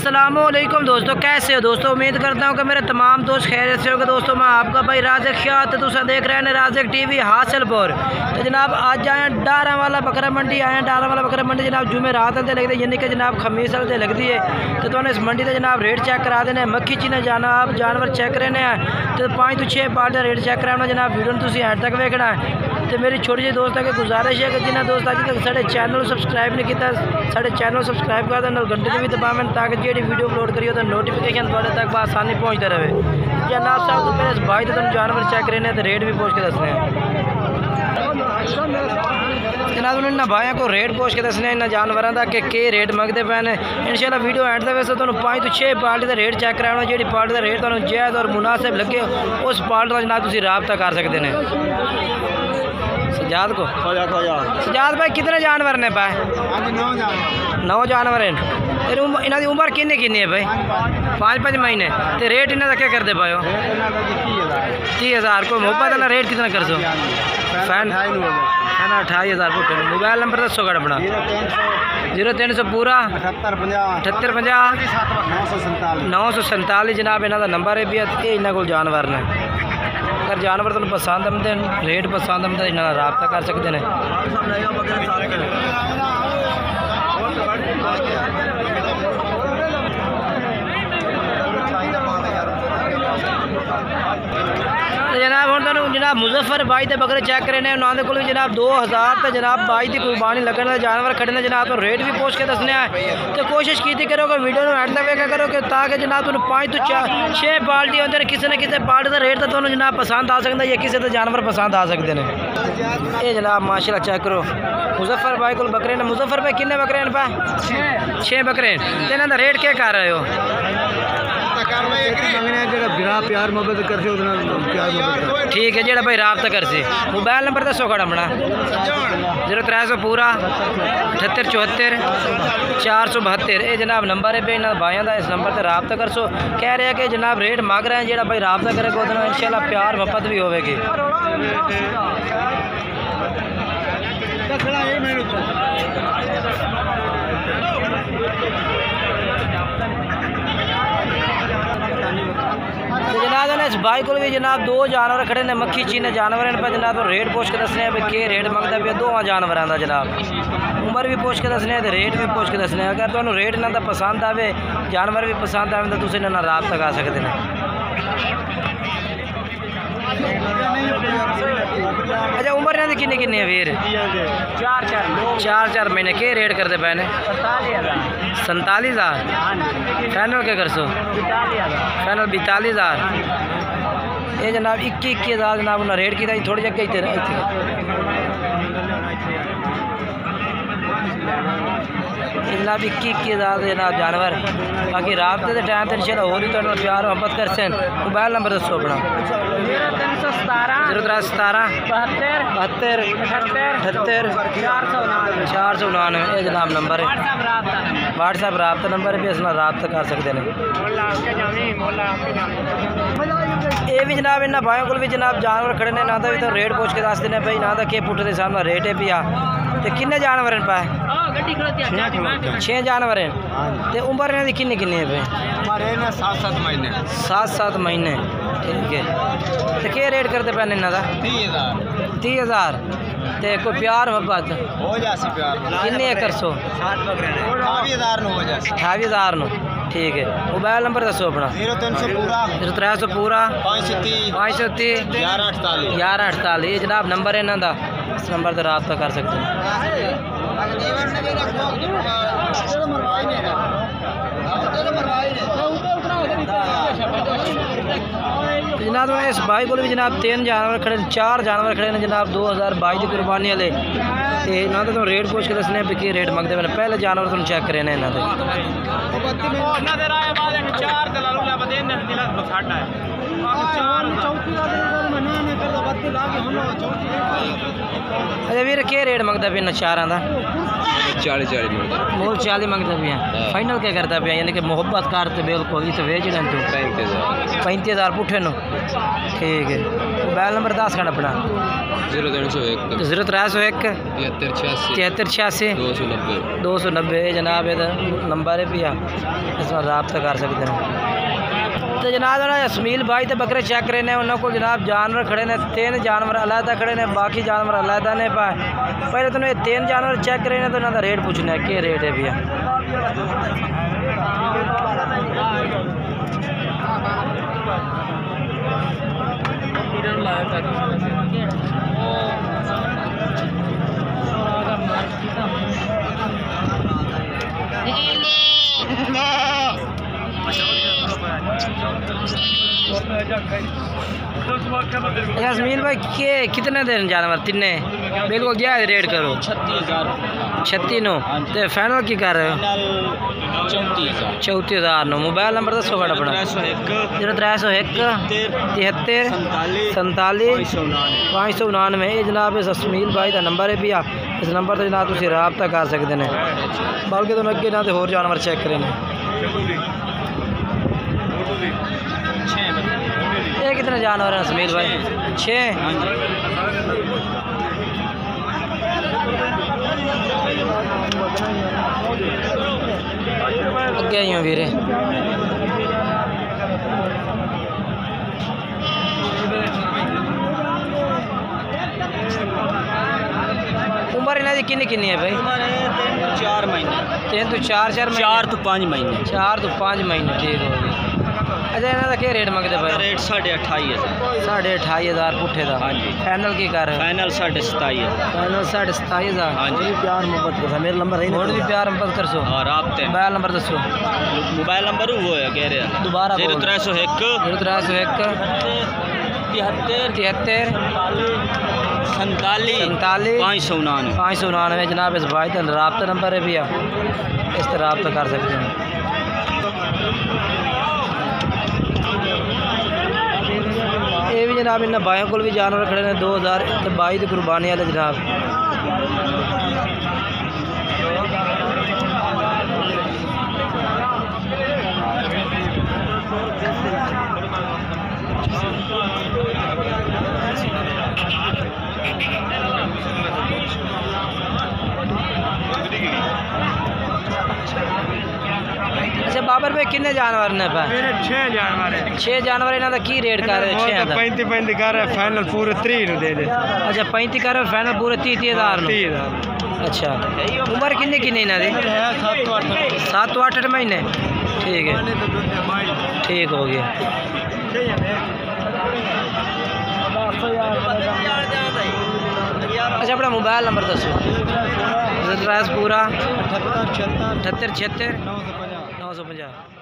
अस्सलामुअलैकुम दोस्तों, कैसे हो दोस्तों। उम्मीद करता हूँ कि मेरे तमाम दोस्त खैरियत से होंगे। दोस्तों मैं आपका भाई राज़िक शाह, तो तुम देख रहे हैं राज़िक टीवी हासिलपुर। तो जनाब आज आए डारा वाला बकरा मंडी आए। डारा वाला बकरा मंडी जनाब जुमे रात से लगती है, यानी कि जनाब खमीस से लगती है। तो तुमने इस मंडी से जनाब रेट चेक करा देने। मक्खी चीने जाना आप जानवर चेक करने हैं तो 5 तो 6 पार्ट का रेट चेक कराना जनाब। वीडियो तुम एंड तक वेखना है। तो मेरी छोटी जी दोस्तों की गुजारिश है कि जिन्हें दोस्त अभी तक साढ़े चैनल सब्सक्राइब नहीं किया, साढ़े चैनल सब्सक्राइब कर देना, घंटे से भी दबावें ताकि जी वीडियो अपलोड करिए तो नोटिफिकेशन थोड़े तक आसानी पहुँचते रहे। जनाब साहब तो मेरे भाई तो तुम जानवर चेक करने तो रेट भी पूछ के दसने हैं जनाब। उन्होंने भाइयों को रेट पूछ के दसने इन्होंने जानवरों का कि रेट मंगते पे ने। इंशाल्लाह वीडियो एंड तक वैसे तुम 5 तो 6 पार्टी का रेट चेक कराना। जी पार्टी का रेट तुम जायज़ और मुनासिब लगे उस पार्टी का जनाब तुम रब्ता कर सकते हैं। सजाद को सजाद भाई कितने जानवर ने पाए? 9 जानवर हैं। इन्हों की उम्र किन्नी किन्नी है भाई? 5-5 महीने। तो रेट इन्हों का क्या करते पाओ? 30,000 को मोहब्बत वाला रेट कितना कर सो? फैन है ना 28,000 फुट। मोबाइल नंबर दसो कर अपना 0300 पूरा 7850 947 जनाब इन्हों का नंबर है भी। इन्होंने को जानवर ने अगर जानवर तुम पसंद आते हैं रेट पसंद आते इन्हों रब्ता कर सकते हैं। तो जनाब हम तुम जनाब मुजफ्फर भाई के बकरे चेक करे उन्होंने को जनाब 2000 तो जनाब भाई की कुर्बानी लगने जानवर खड़े ने जनाब। तो रेट भी पूछ के दसने तो कोशिश की करो कि वीडियो में एंड तक करो कि ताकि जनाब तुम 5 तो 6 पार्टी होते हैं। किसी न किसी पार्टी का रेट तो तुम्हें जनाब पसंद आ सकता है या किसी का जानवर पसंद आ सकते हैं। ये जनाब माशाल्लाह चेक करो मुजफ्फर भाई को बकरे ने। मुजफ्फर भाई कितने बकरे हैं पा? 6 बकरे हैं। तो इन्हों का रेट क्या कर रहे हो? ठीक है जो भाई रब्ता कर से। मोबाइल नंबर दसो खड़ा अपना 0300 पूरा 7874 472। ये जनाब नंबर है भाई इन्होंने भाइयों का। इस नंबर पर रब्ता कर सो। कह रहे हैं कि जनाब रेट मांग रहे हैं जो भाई रब्ता करेगा वो इंशाल्लाह प्यार मोहब्बत भी होगी। तो जनाब ने इस भाई को भी जनाब 2 जानवर खड़े ने मक्खी चीने जानवर पर जनाब। रेट पूछ के दसने कि रेट मंगता पे 2 जानवरों का जनाब। उम्र भी पूछ के दसने तो रेट भी पूछ के दसने। अगर तुम रेट इन्हों का पसंद आए जानवर भी पसंद आए तो तुम इन्होंने रब्ता कर सकते हैं। अच्छा उम्र इन्हों की किन्नी है वीर? 4-4 महीने। के रेट करते पे ने? 47,000। फैनल क्या कर सो? फैनल 42,000। ये जनाब 21,000 जनाब उन्हें रेट किया। थोड़ी जगह जनाब 21,000 जनाब जानवर। बाकी रब्ते के टाइम तो इंशाल्लाह होली तो प्यार मोहब्बत कर सकें। मोबाइल नंबर दसो अपना 0317 72 78 499। ये जनाब नंबर है व्हाट्सएप रब्ता नंबर भी इसमें रब्ता कर सकते हैं। ये भी जनाब इन्होंने भाइयों को भी जनाब जानवर खड़े ने ना भी तो रेट पूछ के दस देने भाई ना के पुट के सामने रेट है भी आ। तो किन्ने जानवर हैं पाए? 6 जानवर हैं। तो उम्र इन्हों की किन्नी किन्नी है भाई? 7-7 महीने। ठीक है। तो क्या रेट करते पे इन्हों का? 30,000। तो कोई प्यार मोहब्बत किन्नी कर सो? 28,000। ठीक है। मोबाइल नंबर दसो अपना 0300 पूरा 530 1148। ये जनाब नंबर है इन्हों का। इस नंबर पर रब्ता कर सकते हैं। जनाब इस भाई को भी जनाब 3 जानवर खड़े 4 जानवर खड़े ने जनाब 2022 की कुर्बानी वाले। तो इन्होंने तो रेट पूछ के दसने भी कि रेट मंगते मैंने पहले जानवर तुम चेक करे इन्होंने। अच्छा वीर क्या रेट मंगता पे चारां का? 40 मोल 40 मंगता पे फाइनल क्या करता पे यानी कि मोहब्बत करते बिल्कुल इस वेच दें तू 35,000 पुठे नो ठीक है। मोबाइल नंबर 10 खड़ा अपना 0301 7386 290 जनाब ये नंबर है पिया इस रब्ता कर सकते हैं। तो जनाब इसमाइल भाई तो बकरे चेक करे ने उन्होंने को जनाब जानवर खड़े ने 3 जानवर अलहदा खड़े ने बाकी जानवर अलहदा ने पाए पहले तो 3 जानवर चेक करे ने तो उन्होंने रेट पूछना है क्या रेट है भैया। इसमाइल भाई के कितने दिन जानवर तिन्ने बिल्कुल क्या रेट करो 36 नो तो फाइनल की कर रहे हो 34,000 नो। मोबाइल नंबर दसो खड़ा अपना 0301 73 47 599 ये जनाब इस इसमाइल भाई का नंबर है भैया इस नंबर से जनाब तुम रब्ता कर सकते हैं बल्कि तुम अगे ना तो होर जानवर चेक करें। ये कितने जानवर हैं इसमाइल भाई? 6 अगे ही हो वीरे। उम्र इन्हों की किन्नी है भाई? 4 महीने 3 तो 4 महीने 4 तो 5 महीने 4 तो 5 महीने ठीक हो गई। अच्छा इन्हों का क्या रेट मंगते भाई? रेट 28,500 28,500 पुठे का। हाँ जी फाइनल की कर रहे हो? Final 27,500 final 27,500। हाँ जी प्यार मोहब्बत कर मेरा नंबर है और भी प्यार मोहब्बत कर सो और आप मोबाइल नंबर दसो। मोबाइल नंबर वो है कह रहे हैं दोबारा 0301 73 47 599 जनाब इस भाई का रब्ता नंबर है भैया इस तरह रब्ता कर सकते हैं। ये भी जनाब इन भाइयों को भी जानवर खड़े ने 2022 की कुर्बानी वाले जनाब। अच्छा बाबर भाई कितने जानवर ने पे? 6 जानवर है। 6 जानवर इन्हों का की रेट कर रहे हैं? 35 कर रहे फाइनल पूरे 30 दे दे। अच्छा 35 कर रहे फाइनल पूरे 30,000 नो। अच्छा उम्र किन्नी इन्हों की? 7 तो 8 महीने ठीक है ठीक हो गया। अच्छा अपना मोबाइल नंबर दसो। पूरा 78 76 950।